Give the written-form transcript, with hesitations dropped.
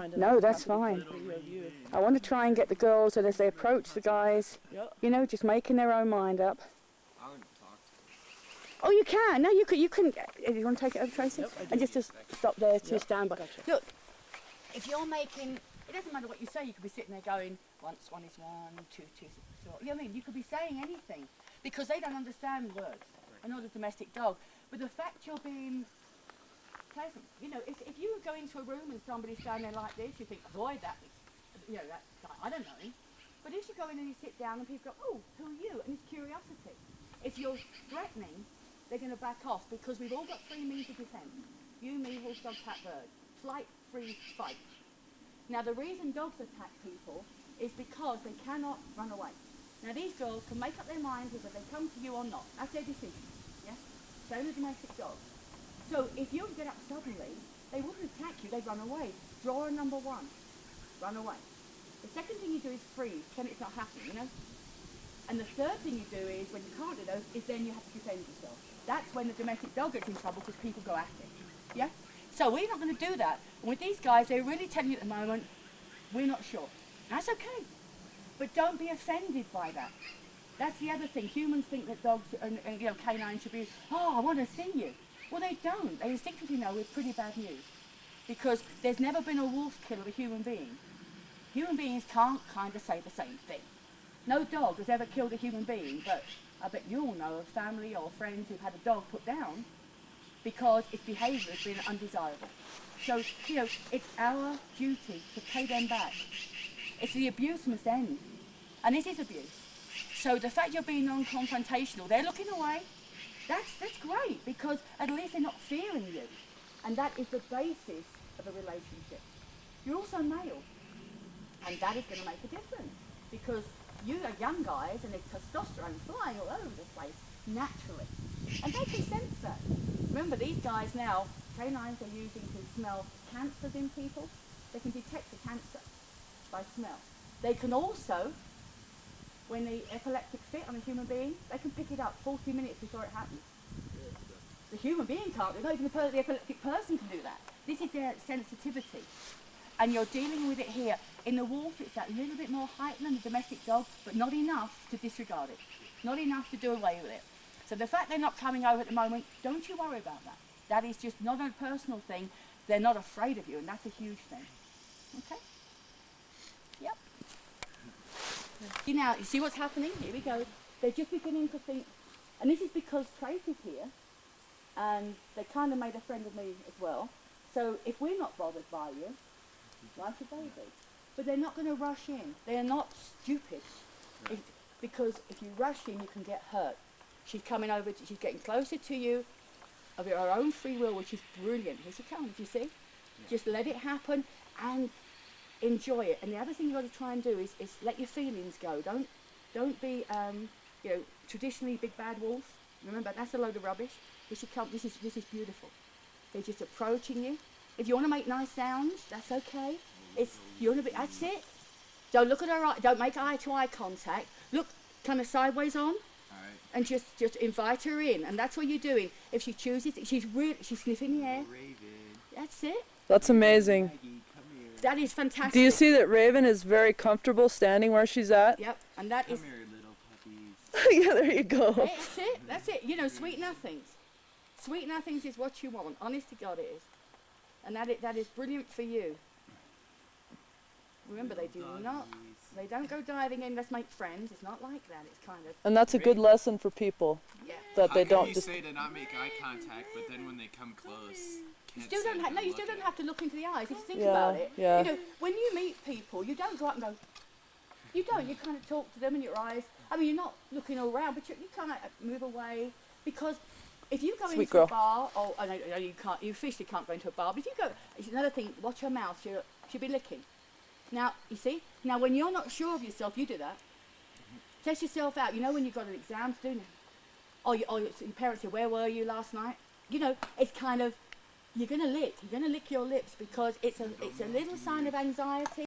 trying to... No, that's fine. I want to try and get the girls, and as they approach the guys, you know, just making their own mind up. I want to talk to them. Oh, you can. No, you can. You can. You want to take it over, Tracy? Yep, I do. And just stop there to Yep, stand by. gotcha. Look, if you're making, it doesn't matter what you say. You could be sitting there going, once one is one, two, two is four. You know what I mean? You could be saying anything because they don't understand words. Right. Not a domestic dog. But the fact you're being pleasant, you know, if you go into a room and somebody's standing there like this, you think, avoid that. You know, that guy, I don't know him. But if you go in and you sit down and people go, oh, who are you? And it's curiosity. If you're threatening, they're going to back off because we've all got three means of defence. You, me, horse, dog, cat, bird. Flight, freeze, fight. Now the reason dogs attack people is because they cannot run away. Now these girls can make up their minds whether they come to you or not. That's their decision. Yeah? Same as domestic dogs. So if you get up suddenly, they wouldn't attack you, they'd run away. Draw a number one. Run away. The second thing you do is freeze, pretend it's not happening, you know? And the third thing you do is, when you can't do those, is then you have to defend yourself. That's when the domestic dog gets in trouble because people go at it. Yeah? So we're not going to do that. And with these guys, they're really telling you at the moment, we're not sure. That's okay. But don't be offended by that. That's the other thing. Humans think that dogs and you know, canines should be, oh, I want to see you. Well, they don't. They instinctively know we're pretty bad news. Because there's never been a wolf kill of a human being. Human beings can't kind of say the same thing. No dog has ever killed a human being, but I bet you all know of family or friends who've had a dog put down because its behaviour has been undesirable. So, you know, it's our duty to pay them back. It's the abuse must end. And this is abuse. So the fact you're being non-confrontational, they're looking away, that's great because at least they're not fearing you. And that is the basis of a relationship. You're also male. And that is going to make a difference because you are young guys and there's testosterone flying all over the place naturally. And they can sense that. Remember, these guys now, canines are using to smell cancers in people. They can detect the cancer by smell. They can also, when the epileptic fit on a human being, they can pick it up 40 minutes before it happens. The human being can't do that, even the epileptic person can do that. This is their sensitivity. And you're dealing with it here. In the wolf, it's that little bit more heightened than the domestic dog, but not enough to disregard it. Not enough to do away with it. So the fact they're not coming over at the moment, don't you worry about that. That is just not a personal thing. They're not afraid of you, and that's a huge thing. Okay? Yep. Now, you see what's happening? Here we go. They're just beginning to think, and this is because Tracy's here, and they kind of made a friend of me as well. So if we're not bothered by you, why should they be? But they're not going to rush in. They're not stupid. Because if you rush in, you can get hurt. She's coming over, she's getting closer to you of her own free will, which is brilliant. Here she comes, you see? Yeah. Just let it happen and enjoy it. And the other thing you've got to try and do is let your feelings go. Don't be, you know, traditionally big bad wolf. Remember, that's a load of rubbish. Here she comes. This is beautiful. They're just approaching you. If you want to make nice sounds, that's okay. You want to be, that's it. Don't look at her eye, don't make eye-to-eye contact. Look kind of sideways on. And just invite her in. And that's what you're doing. If she chooses, she's sniffing the air. Raven. That's it. That's amazing. Maggie, come here. That is fantastic. Do you see that Raven is very comfortable standing where she's at? Yep. And that Come is... here, little puppies. Yeah, there you go. That's it. That's it. You know, sweet nothings. Sweet nothings is what you want. Honest to God it is. And that is brilliant for you. Remember, they don't go diving in, let's make friends. It's not like that. It's kind of... And that's a good lesson for people. Yeah. That they How don't can you just... say to not make eye contact, but then when they come close, You can't still say don't have, no, you look still at don't have to look into the eyes. If you think Yeah, about it, yeah. you know, when you meet people, you don't go up and go, you don't. You kind of talk to them in your eyes. I mean, you're not looking all around, but you kind of move away because if you go Sweet into girl. a bar, oh, I know you can't, you officially can't go into a bar, but if you go, it's another thing, watch her mouth, she'll be licking. Now, you see, now when you're not sure of yourself, you do that. Test yourself out. You know when you've got an exam to do, or your parents say, where were you last night? You know, it's kind of, you're going to lick your lips because it's a little sign of anxiety.